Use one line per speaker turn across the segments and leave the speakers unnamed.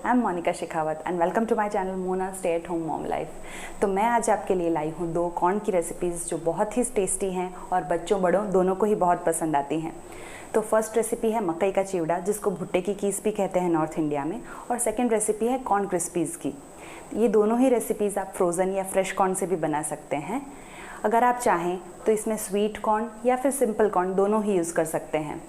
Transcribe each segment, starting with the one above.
I am Monika Shekhawat and welcome to my channel Mona stay at home mom life. तो मैं आज आपके लिए लाई हूँ 2 कॉर्न की रेसिपीज़ जो बहुत ही टेस्टी हैं और बच्चों बड़ों दोनों को ही बहुत पसंद आती हैं। तो फर्स्ट रेसिपी है मकई का चिवड़ा, जिसको भुट्टे की कीस भी कहते हैं नॉर्थ इंडिया में, और सेकेंड रेसिपी है कॉर्न क्रिस्पीज़ की। ये दोनों ही रेसिपीज़ आप फ्रोज़न या फ्रेश कॉर्न से भी बना सकते हैं। अगर आप चाहें तो इसमें स्वीट कॉर्न या फिर सिंपल कॉर्न दोनों ही यूज़ कर सकते हैं।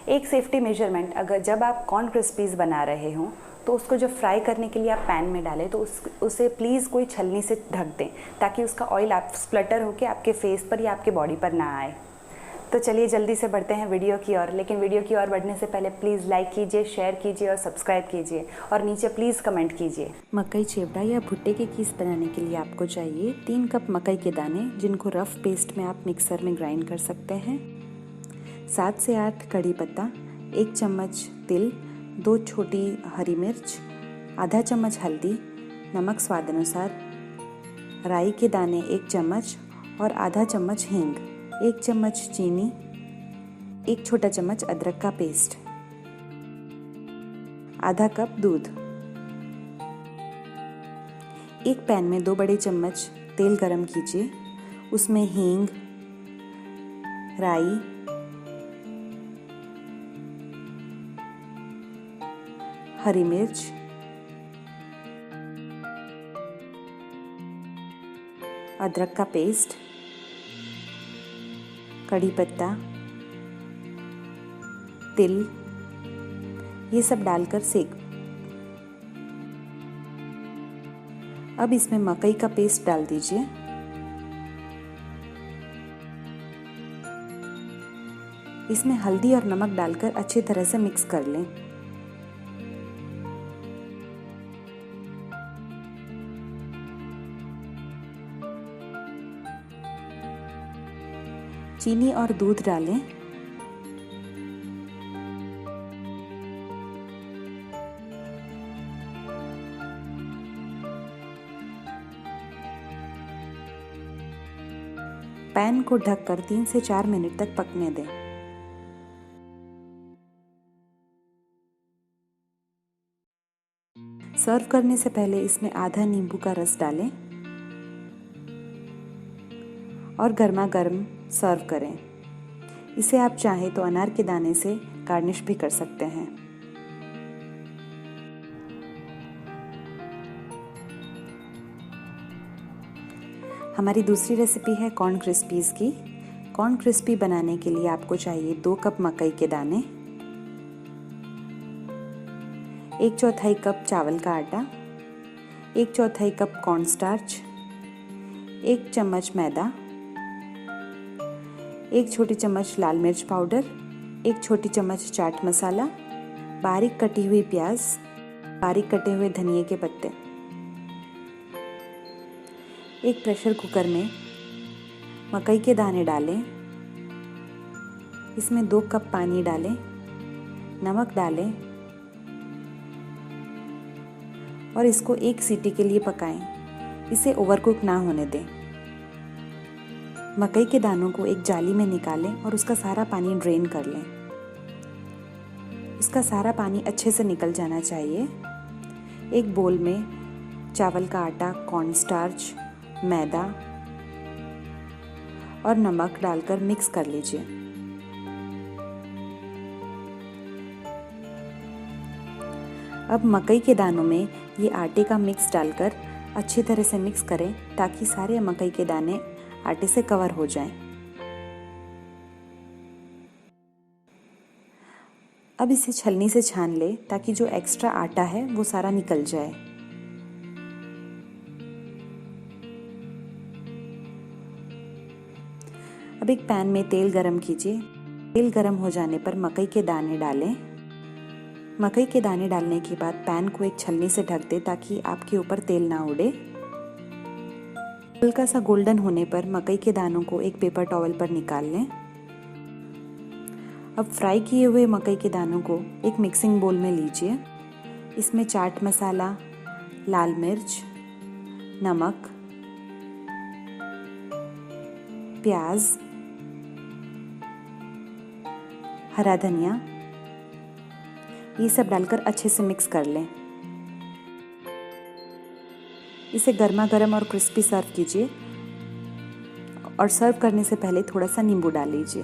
एक सेफ्टी मेजरमेंट, अगर जब आप कॉर्न क्रिस्पीज़ बना रहे हों तो उसको जब फ्राई करने के लिए आप पैन में डालें तो उसे प्लीज़ कोई छलनी से ढक दें, ताकि उसका ऑयल आप स्प्लटर होकर आपके फेस पर या आपके बॉडी पर ना आए। तो चलिए जल्दी से बढ़ते हैं वीडियो की ओर। लेकिन वीडियो की ओर बढ़ने से पहले प्लीज़ लाइक कीजिए, शेयर कीजिए और सब्सक्राइब कीजिए, और नीचे प्लीज़ कमेंट कीजिए।
मकई चिवड़ा या भुट्टे के कीस बनाने के लिए आपको चाहिए 3 कप मकई के दाने, जिनको रफ पेस्ट में आप मिक्सर में ग्राइंड कर सकते हैं। 7 से 8 कड़ी पत्ता, 1 चम्मच तिल, 2 छोटी हरी मिर्च, आधा चम्मच हल्दी, नमक स्वाद अनुसार, राई के दाने 1 चम्मच और आधा चम्मच हींग, 1 चम्मच चीनी, 1 छोटा चम्मच अदरक का पेस्ट, आधा कप दूध। एक पैन में 2 बड़े चम्मच तेल गरम कीजिए, उसमें हींग, राई, हरी मिर्च, अदरक का पेस्ट, कड़ी पत्ता, तिल, ये सब डालकर सेक। अब इसमें मकई का पेस्ट डाल दीजिए। इसमें हल्दी और नमक डालकर अच्छी तरह से मिक्स कर लें। चीनी और दूध डालें। पैन को ढककर 3 से 4 मिनट तक पकने दें। सर्व करने से पहले इसमें आधा नींबू का रस डालें और गर्मा गर्म सर्व करें। इसे आप चाहें तो अनार के दाने से गार्निश भी कर सकते हैं। हमारी दूसरी रेसिपी है कॉर्न क्रिस्पीज़ की। कॉर्न क्रिस्पी बनाने के लिए आपको चाहिए 2 कप मकई के दाने, 1/4 कप चावल का आटा, 1/4 कप कॉर्न स्टार्च, 1 चम्मच मैदा, 1 छोटी चम्मच लाल मिर्च पाउडर, 1 छोटी चम्मच चाट मसाला, बारीक कटी हुई प्याज, बारीक कटे हुए धनिए के पत्ते। एक प्रेशर कुकर में मकई के दाने डालें, इसमें 2 कप पानी डालें, नमक डालें और इसको 1 सीटी के लिए पकाएं। इसे ओवरकुक ना होने दें। मकई के दानों को एक जाली में निकालें और उसका सारा पानी ड्रेन कर लें। उसका सारा पानी अच्छे से निकल जाना चाहिए। एक बोल में चावल का आटा, कॉर्न स्टार्च, मैदा और नमक डालकर मिक्स कर लीजिए। अब मकई के दानों में ये आटे का मिक्स डालकर अच्छी तरह से मिक्स करें, ताकि सारे मकई के दाने आटे से कवर हो जाएं। अब इसे छलनी से छान ले, ताकि जो एक्स्ट्रा आटा है वो सारा निकल जाए। अब एक पैन में तेल गरम कीजिए। तेल गरम हो जाने पर मकई के दाने डालें। मकई के दाने डालने के बाद पैन को एक छलनी से ढक दें, ताकि आपके ऊपर तेल ना उड़े। हल्का सा गोल्डन होने पर मकई के दानों को एक पेपर टॉवल पर निकाल लें। अब फ्राई किए हुए मकई के दानों को एक मिक्सिंग बोल में लीजिए। इसमें चाट मसाला, लाल मिर्च, नमक, प्याज, हरा धनिया, ये सब डालकर अच्छे से मिक्स कर लें। इसे गर्मा गर्म और क्रिस्पी सर्व कीजिए और सर्व करने से पहले थोड़ा सा नींबू डाल लीजिए।